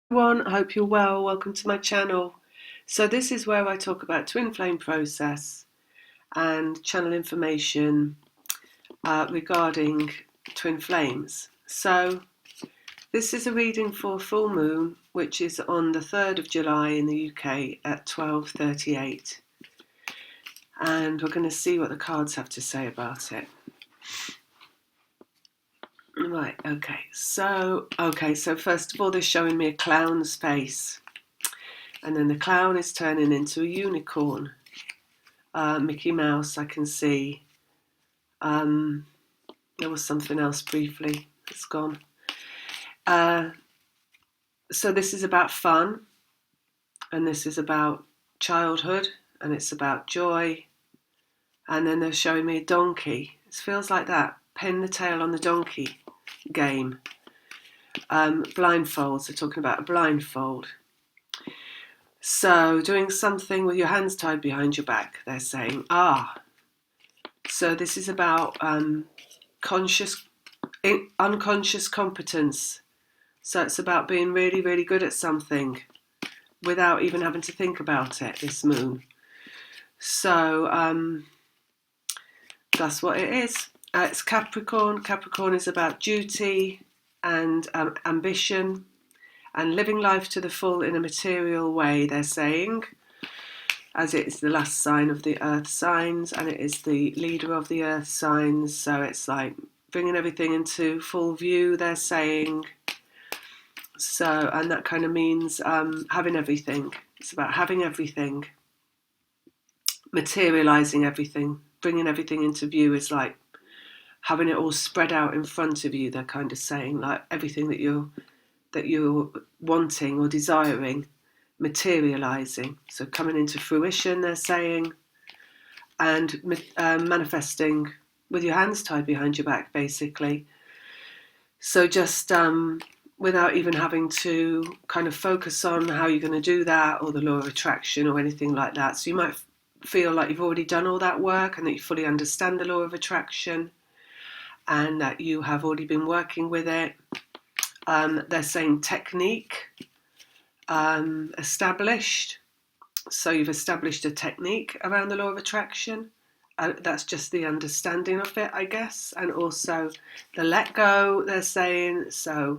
Everyone, I hope you're well. Welcome to my channel. So this is where I talk about twin flame process and channel information regarding twin flames. So this is a reading for full moon, which is on the 3rd of July in the UK at 12:38. And we're going to see what the cards have to say about it. Right, so first of all, they're showing me a clown's face. And then the clown is turning into a unicorn. Mickey Mouse, I can see. There was something else briefly. It's gone. So this is about fun. And this is about childhood. And it's about joy. And then they're showing me a donkey. It feels like that. Pin the tail on the donkey game. Blindfolds. They're talking about a blindfold. So doing something with your hands tied behind your back, they're saying. So this is about unconscious competence. So it's about being really, really good at something without even having to think about it, this moon. So that's what it is. It's Capricorn. Capricorn is about duty and ambition and living life to the full in a material way, they're saying, as it is the last sign of the earth signs and it is the leader of the earth signs. So it's like bringing everything into full view, they're saying. So, and that kind of means having everything. It's about having everything, materializing everything, bringing everything into view is like having it all spread out in front of you. They're kind of saying like everything that you're wanting or desiring, materializing. So coming into fruition, they're saying, and manifesting with your hands tied behind your back, basically. So just without even having to kind of focus on how you're going to do that or the law of attraction or anything like that. So you might feel like you've already done all that work and that you fully understand the law of attraction and that you have already been working with it. They're saying technique, established. So you've established a technique around the law of attraction. That's just the understanding of it, I guess. And also the let go, they're saying. So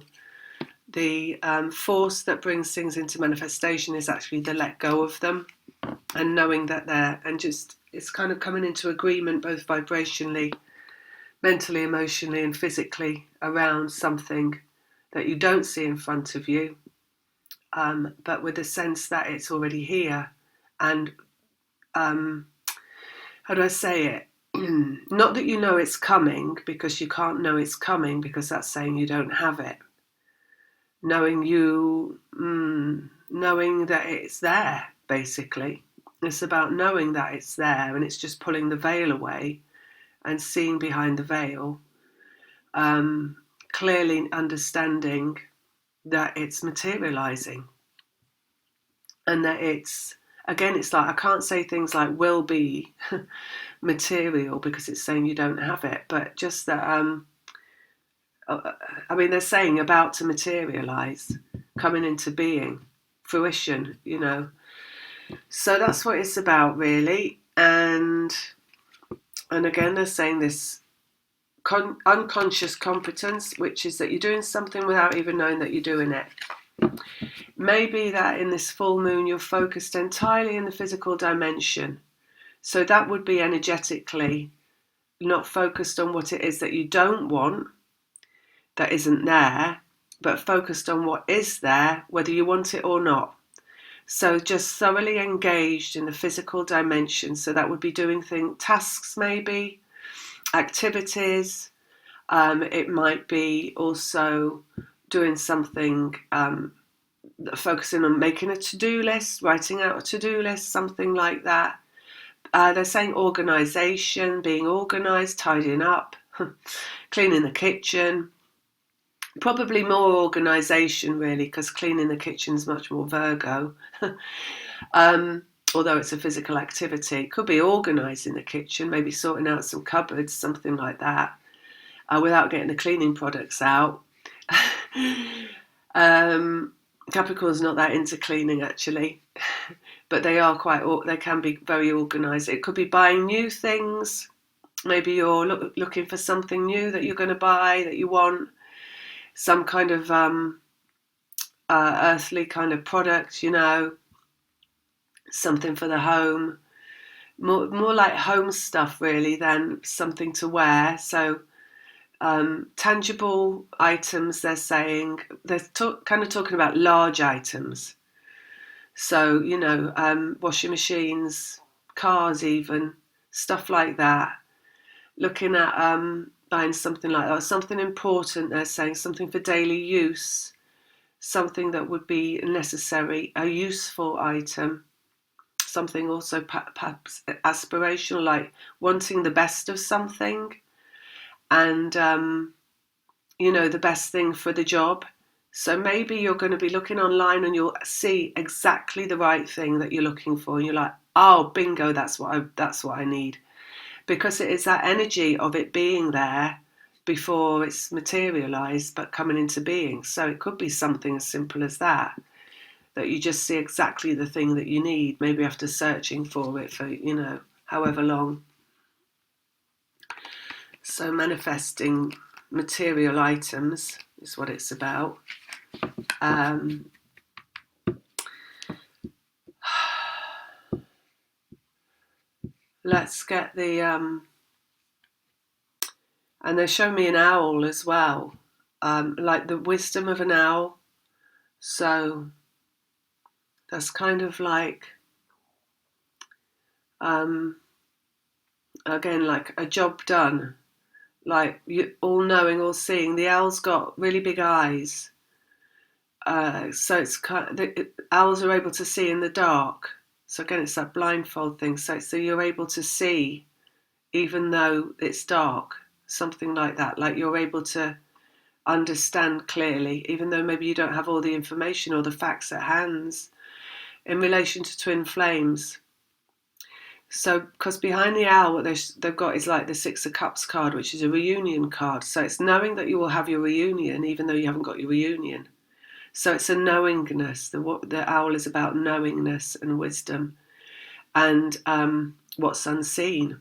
the force that brings things into manifestation is actually the let go of them and knowing that they're, and just it's kind of coming into agreement both vibrationally, mentally, emotionally and physically around something that you don't see in front of you, but with a sense that it's already here. And how do I say it? Not that you know it's coming, because you can't know it's coming, because that's saying you don't have it. Knowing that it's there, basically. It's about knowing that it's there, and it's just pulling the veil away and seeing behind the veil, clearly understanding that it's materializing and that it's, again, it's like I can't say things like will be material because it's saying you don't have it, but just that I mean, they're saying about to materialize, coming into being, fruition, you know. So that's what it's about, really. And again, they're saying this unconscious competence, which is that you're doing something without even knowing that you're doing it. Maybe that in this full moon you're focused entirely in the physical dimension. So that would be energetically not focused on what it is that you don't want, that isn't there, but focused on what is there, whether you want it or not. So just thoroughly engaged in the physical dimension. So that would be doing tasks, maybe, activities. It might be also doing something, focusing on making a to-do list, writing out a to-do list, something like that. They're saying organisation, being organised, tidying up, cleaning the kitchen. Probably more organisation, really, because cleaning the kitchen is much more Virgo. Although it's a physical activity. It could be organising the kitchen, maybe sorting out some cupboards, something like that, without getting the cleaning products out. Capricorn's not that into cleaning actually, but they can be very organised. It could be buying new things. Maybe you're looking for something new that you're going to buy, that you want, some kind of earthly kind of product, something for the home. More like home stuff really than something to wear. So tangible items, they're saying. They're kind of talking about large items. So, washing machines, cars even, stuff like that. Looking at buying something like that, something important, they're saying, something for daily use, something that would be necessary, a useful item, something also perhaps aspirational, like wanting the best of something, and, the best thing for the job. So maybe you're going to be looking online and you'll see exactly the right thing that you're looking for, and you're like, oh, bingo, that's what I need. Because it is that energy of it being there before it's materialized but coming into being. So it could be something as simple as that you just see exactly the thing that you need, maybe after searching for it for, however long. So manifesting material items is what it's about. Let's get the and they show me an owl as well, like the wisdom of an owl. So that's kind of like, again, like a job done, like you all knowing, all seeing. The owl's got really big eyes, so it's owls are able to see in the dark. So again, it's that blindfold thing. So you're able to see even though it's dark, something like that. Like you're able to understand clearly, even though maybe you don't have all the information or the facts at hand in relation to twin flames. So, because behind the owl, what they've got is like the Six of Cups card, which is a reunion card. So it's knowing that you will have your reunion, even though you haven't got your reunion. So it's a knowingness. The owl is about knowingness and wisdom, and what's unseen.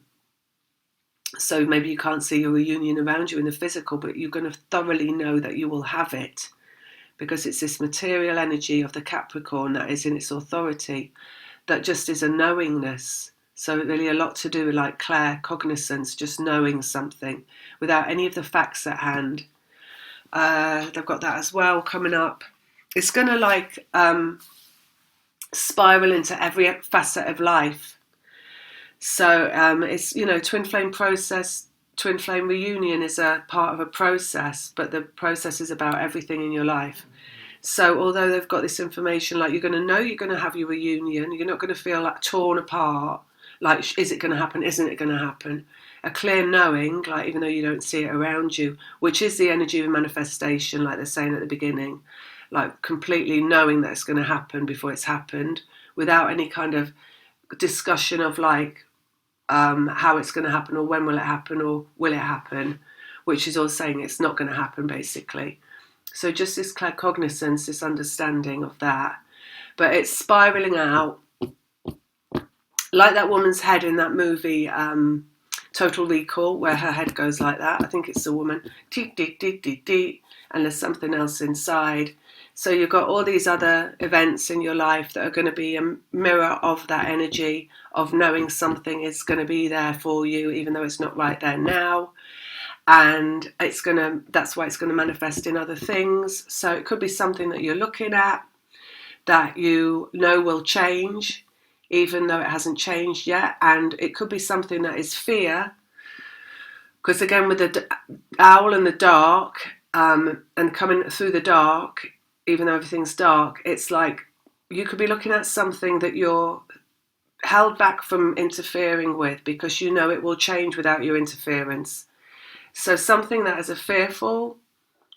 So maybe you can't see your reunion around you in the physical, but you're going to thoroughly know that you will have it, because it's this material energy of the Capricorn that is in its authority, that just is a knowingness. So really a lot to do with like claircognizance, just knowing something without any of the facts at hand. They've got that as well coming up. It's going to like spiral into every facet of life. So it's, twin flame process, twin flame reunion is a part of a process, but the process is about everything in your life. So although they've got this information, like you're going to know you're going to have your reunion, you're not going to feel like torn apart, like is it going to happen, isn't it going to happen? A clear knowing, like even though you don't see it around you, which is the energy of manifestation, like they're saying at the beginning, like completely knowing that it's going to happen before it's happened, without any kind of discussion of like how it's going to happen or when will it happen or will it happen, which is all saying it's not going to happen basically. So just this claircognizance, this understanding of that. But it's spiraling out like that woman's head in that movie Total Recall, where her head goes like that. I think it's the woman, and there's something else inside. So you've got all these other events in your life that are going to be a mirror of that energy of knowing something is going to be there for you, even though it's not right there now. And that's why it's going to manifest in other things. So it could be something that you're looking at that you know will change, even though it hasn't changed yet. And it could be something that is fear, because again, with the owl in the dark, and coming through the dark, even though everything's dark, it's like you could be looking at something that you're held back from interfering with because you know it will change without your interference. So something that is a fearful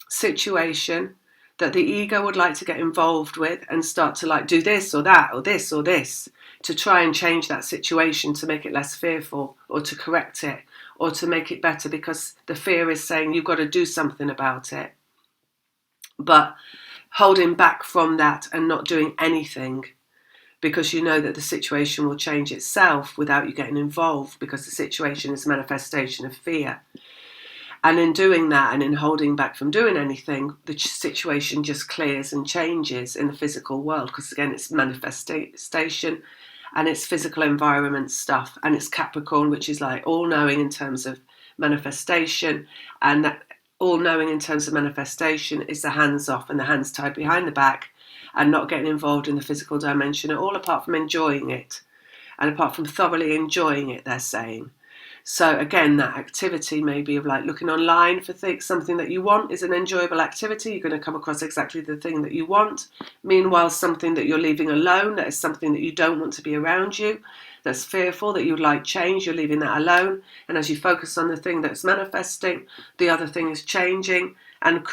situation that the ego would like to get involved with and start to like do this or that or this or this to try and change that situation to make it less fearful or to correct it or to make it better, because the fear is saying you've got to do something about it. But holding back from that and not doing anything, because you know that the situation will change itself without you getting involved, because the situation is a manifestation of fear. And in doing that and in holding back from doing anything, the situation just clears and changes in the physical world, because again, it's manifestation and it's physical environment stuff, and it's Capricorn, which is like all-knowing in terms of manifestation, and that all-knowing in terms of manifestation is the hands off and the hands tied behind the back and not getting involved in the physical dimension at all, apart from enjoying it, and apart from thoroughly enjoying it, they're saying. So again, that activity maybe of like looking online for things, something that you want is an enjoyable activity. You're going to come across exactly the thing that you want. Meanwhile, something that you're leaving alone, that is something that you don't want to be around you, that's fearful, that you would like change, you're leaving that alone. And as you focus on the thing that's manifesting, the other thing is changing and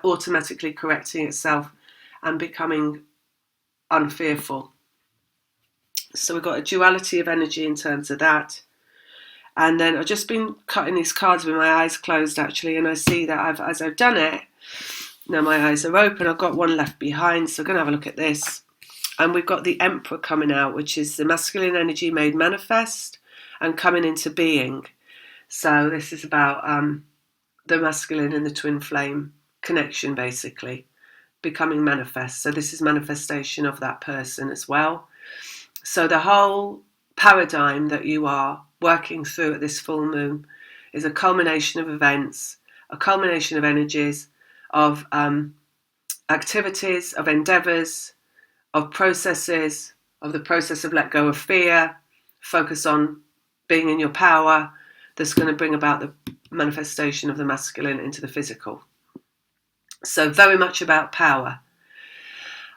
automatically correcting itself and becoming unfearful. So we've got a duality of energy in terms of that. And then I've just been cutting these cards with my eyes closed, actually, and I see that as I've done it, now my eyes are open. I've got one left behind, so I'm going to have a look at this. And we've got the Emperor coming out, which is the masculine energy made manifest and coming into being. So this is about the masculine and the twin flame connection, basically, becoming manifest. So this is manifestation of that person as well. So the whole paradigm that you are working through at this full moon is a culmination of events, a culmination of energies, of activities, of endeavours, of processes, of the process of let go of fear, focus on being in your power, that's going to bring about the manifestation of the masculine into the physical. So very much about power.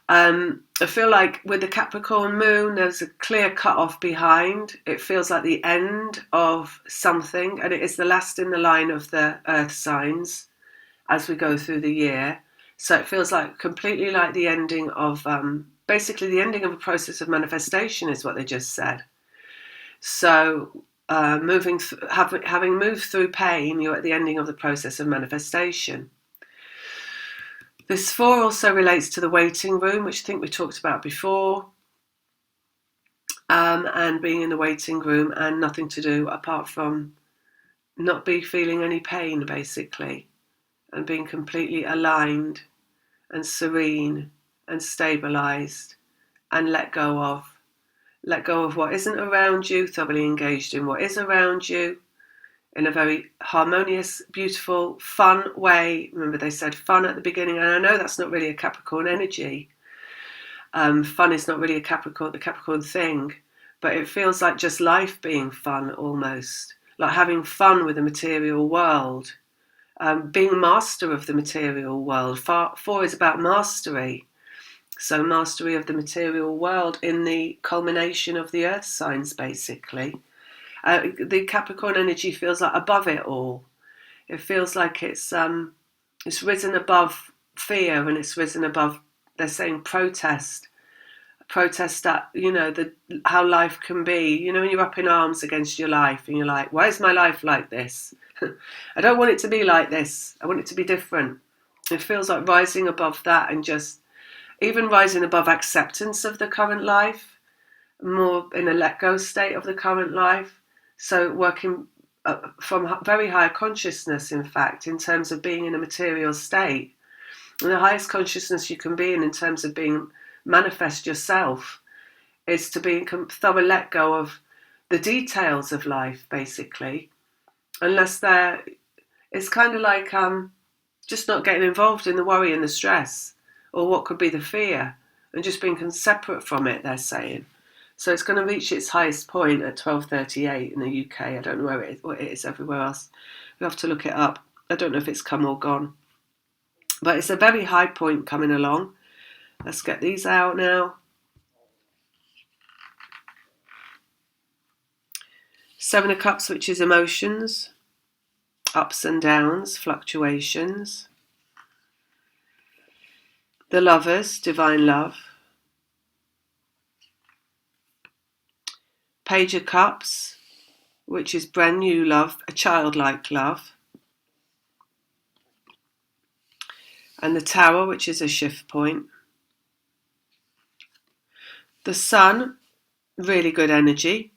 I feel like with the Capricorn moon, there's a clear cut-off behind. It feels like the end of something, and it is the last in the line of the earth signs as we go through the year. So it feels like completely like the ending of, basically the ending of a process of manifestation is what they just said. So having moved through pain, you're at the ending of the process of manifestation. This 4 also relates to the waiting room, which I think we talked about before, and being in the waiting room and nothing to do apart from not be feeling any pain, basically, and being completely aligned and serene and stabilised and let go of what isn't around you, thoroughly engaged in what is around you, in a very harmonious, beautiful, fun way. Remember, they said fun at the beginning, and I know that's not really a Capricorn energy. Fun is not really the Capricorn thing, but it feels like just life being fun almost, like having fun with the material world, being master of the material world. 4 is about mastery. So mastery of the material world in the culmination of the earth signs, basically. The Capricorn energy feels like above it all. It feels like it's risen above fear, and it's risen above, they're saying, protest that, how life can be. When you're up in arms against your life and you're like, why is my life like this? I don't want it to be like this. I want it to be different. It feels like rising above that, and just even rising above acceptance of the current life, more in a let go state of the current life. So working from very high consciousness, in fact, in terms of being in a material state. And the highest consciousness you can be in terms of being manifest yourself, is to be thorough let go of the details of life, basically. Unless it's kind of like just not getting involved in the worry and the stress, or what could be the fear, and just being separate from it, they're saying. So it's going to reach its highest point at 12:38 in the UK. I don't know what it is everywhere else. We have to look it up. I don't know if it's come or gone. But it's a very high point coming along. Let's get these out now. 7 of Cups, which is emotions, ups and downs, fluctuations. The Lovers, divine love. Page of Cups, which is brand new love, a childlike love. and the Tower, which is a shift point. The Sun, really good energy.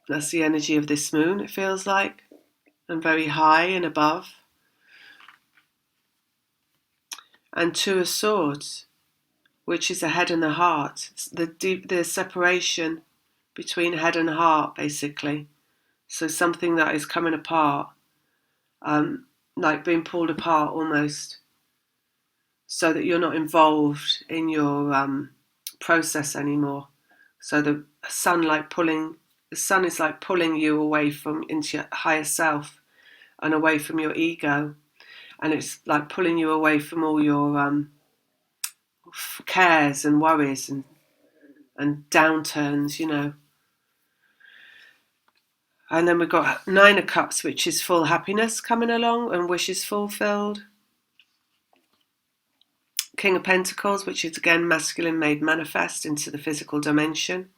That's the energy of this moon, it feels like, and very high and above. And Two of Swords, which is the head and the heart. It's the separation between head and heart, basically. So something that is coming apart, like being pulled apart almost, so that you're not involved in your process anymore. So the sun is like pulling you away from into your higher self and away from your ego, and it's like pulling you away from all your cares and worries and downturns, you know. And then we've got Nine of Cups, which is full happiness coming along and wishes fulfilled. King of Pentacles, which is again masculine made manifest into the physical dimension.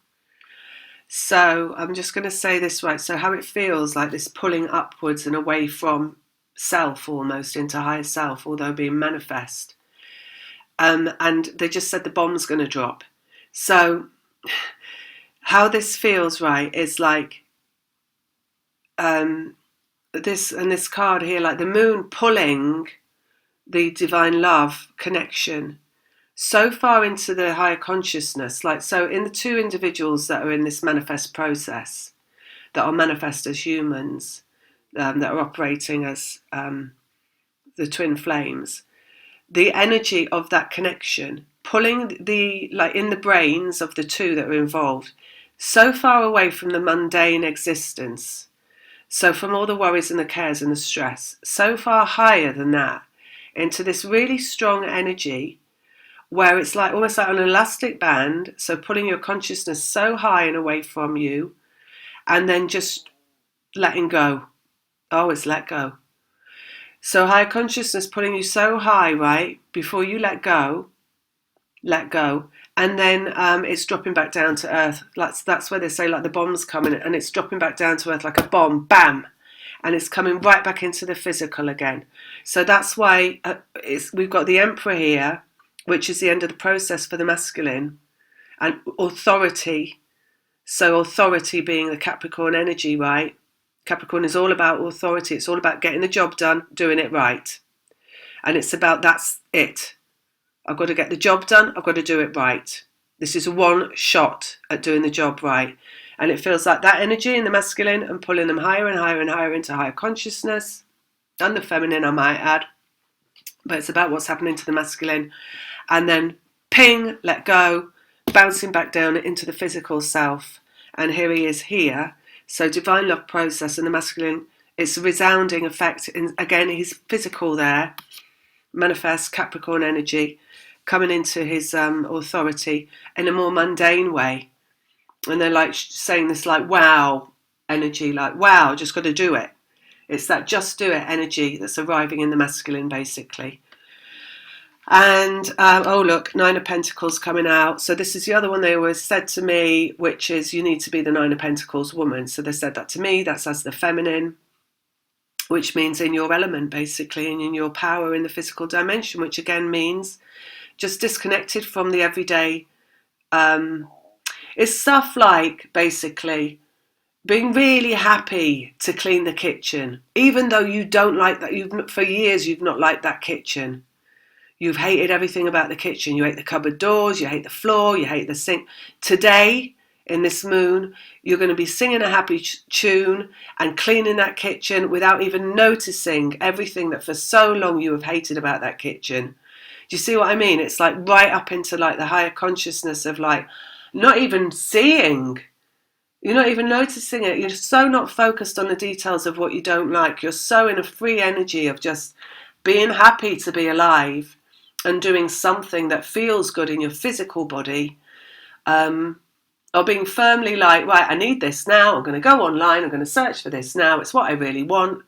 So I'm just going to say this right. So how it feels like this pulling upwards and away from self, almost into higher self, although being manifest. And they just said the bomb's going to drop. So how this feels right is like this card here, like the moon pulling the divine love connection so far into the higher consciousness. Like, so in the two individuals that are in this manifest process, that are manifest as humans, that are operating as the twin flames, the energy of that connection pulling like in the brains of the two that are involved so far away from the mundane existence, so from all the worries and the cares and the stress, so far higher than that, into this really strong energy where it's like almost like an elastic band, so pulling your consciousness so high and away from you, and then just letting go. Oh, it's let go. So higher consciousness pulling you so high, right, before you let go, and then it's dropping back down to earth. That's where they say like the bomb's coming, and it's dropping back down to earth like a bomb, bam, and it's coming right back into the physical again. So that's why we've got the Emperor here, which is the end of the process for the masculine, and authority. So authority being the Capricorn energy, right? Capricorn is all about authority. It's all about getting the job done, doing it right. And it's about that's it. I've got to get the job done. I've got to do it right. This is one shot at doing the job right. And it feels like that energy in the masculine and pulling them higher and higher and higher into higher consciousness, and the feminine, I might add. But it's about what's happening to the masculine. And then ping, let go, bouncing back down into the physical self. And here he is here. So divine love process and the masculine, it's a resounding effect. Again, he's physical there, manifest Capricorn energy, coming into his authority in a more mundane way. And they're like saying this like wow energy, like wow, just got to do it. It's that just do it energy that's arriving in the masculine, basically. And oh look, Nine of Pentacles coming out. So this is the other one they always said to me, which is you need to be the Nine of Pentacles woman. So they said that to me. That's as the feminine, which means in your element, basically, and in your power in the physical dimension, which again means just disconnected from the everyday. It's stuff like basically being really happy to clean the kitchen, even though you don't like that. For years you've not liked that kitchen. You've hated everything about the kitchen. You hate the cupboard doors, you hate the floor, you hate the sink. Today, in this moon, you're going to be singing a happy tune and cleaning that kitchen without even noticing everything that for so long you have hated about that kitchen. Do you see what I mean? It's like right up into like the higher consciousness of like not even seeing. You're not even noticing it. You're so not focused on the details of what you don't like. You're so in a free energy of just being happy to be alive and doing something that feels good in your physical body, or being firmly like, right, I need this now. I'm going to go online. I'm going to search for this now. It's what I really want.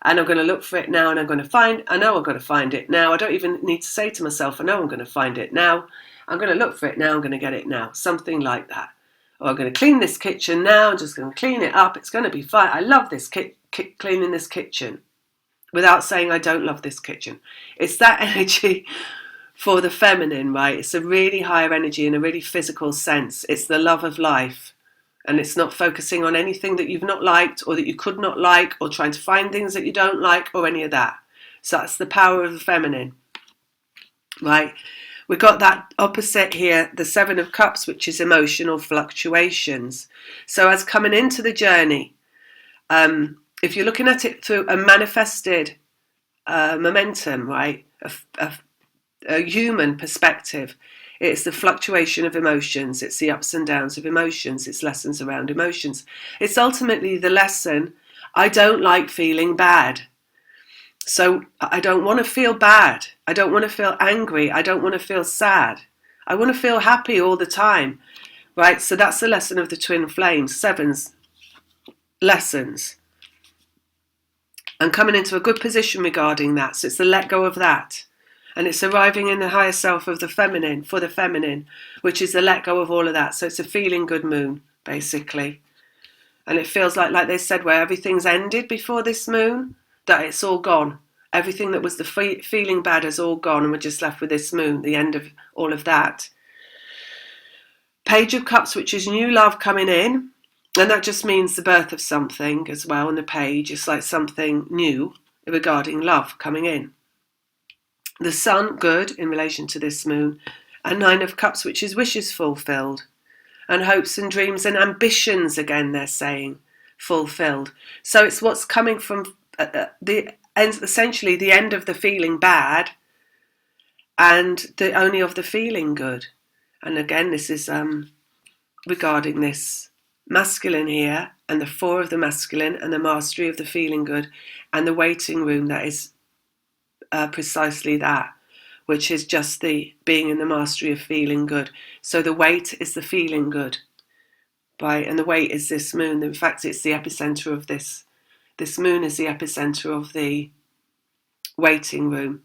And I'm going to look for it now, and I'm going to I know I'm going to find it now. I don't even need to say to myself, I know I'm going to find it now. I'm going to look for it now. I'm going to get it now. Something like that. Or I'm going to clean this kitchen now. I'm just going to clean it up. It's going to be fine. I love this cleaning this kitchen. without saying I don't love this kitchen. It's that energy for the feminine, right? It's a really higher energy in a really physical sense. It's the love of life. And it's not focusing on anything that you've not liked or that you could not like, or trying to find things that you don't like or any of that. So that's the power of the feminine, right? We got that opposite here, the Seven of Cups, which is emotional fluctuations. So as coming into the journey, if you're looking at it through a manifested momentum, right, a human perspective, it's the fluctuation of emotions, it's the ups and downs of emotions, it's lessons around emotions. It's ultimately the lesson, I don't like feeling bad. So I don't want to feel bad. I don't want to feel angry. I don't want to feel sad. I want to feel happy all the time, right? So that's the lesson of the twin flames, sevens lessons. And coming into a good position regarding that. So it's the let go of that. And it's arriving in the higher self of the feminine, for the feminine, which is the let go of all of that. So it's a feeling good moon, basically. And it feels like they said, where everything's ended before this moon, that it's all gone. Everything that was the feeling bad is all gone, and we're just left with this moon, the end of all of that. Page of Cups, which is new love coming in. And that just means the birth of something as well. On the page, it's like something new regarding love coming in. The Sun, good in relation to this moon. And Nine of Cups, which is wishes fulfilled. And hopes and dreams and ambitions, again, they're saying, fulfilled. So it's what's coming from essentially the end of the feeling bad and the only of the feeling good. And again, this is regarding this masculine here, and the Four of the masculine, and the mastery of the feeling good, and the waiting room, that is precisely that, which is just the being in the mastery of feeling good. So the weight is the feeling good, right? And the weight is this moon. In fact, it's the epicenter of this. This moon is the epicenter of the waiting room.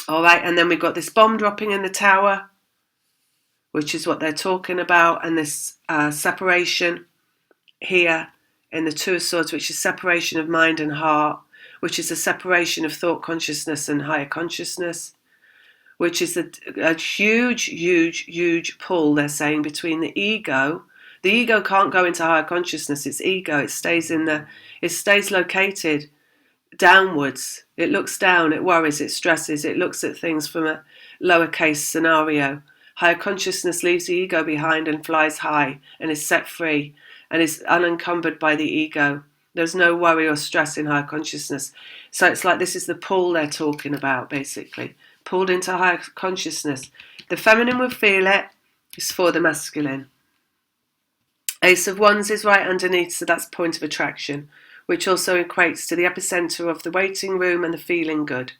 All right, and then we've got this bomb dropping in the tower, which is what they're talking about, and this separation here in the Two of Swords, which is separation of mind and heart, which is a separation of thought consciousness and higher consciousness, which is a huge, huge, huge pull, they're saying, between the ego. The ego can't go into higher consciousness. It's ego. It stays located downwards. It looks down. It worries. It stresses. It looks at things from a lowercase scenario. Higher consciousness leaves the ego behind and flies high and is set free and is unencumbered by the ego. There's no worry or stress in higher consciousness. So it's like this is the pull they're talking about, basically. Pulled into higher consciousness. The feminine will feel it. It's for the masculine. Ace of Wands is right underneath, so that's point of attraction, which also equates to the epicenter of the waiting room and the feeling good.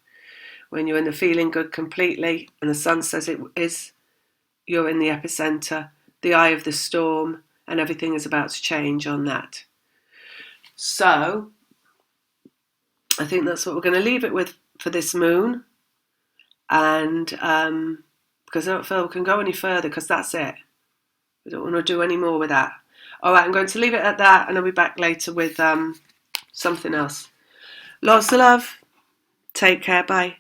When you're in the feeling good completely, and the sun says it is, you're in the epicenter, the eye of the storm, and everything is about to change on that. So, I think that's what we're going to leave it with for this moon. And because I don't feel we can go any further, because that's it. We don't want to do any more with that. All right, I'm going to leave it at that, and I'll be back later with something else. Lots of love. Take care. Bye.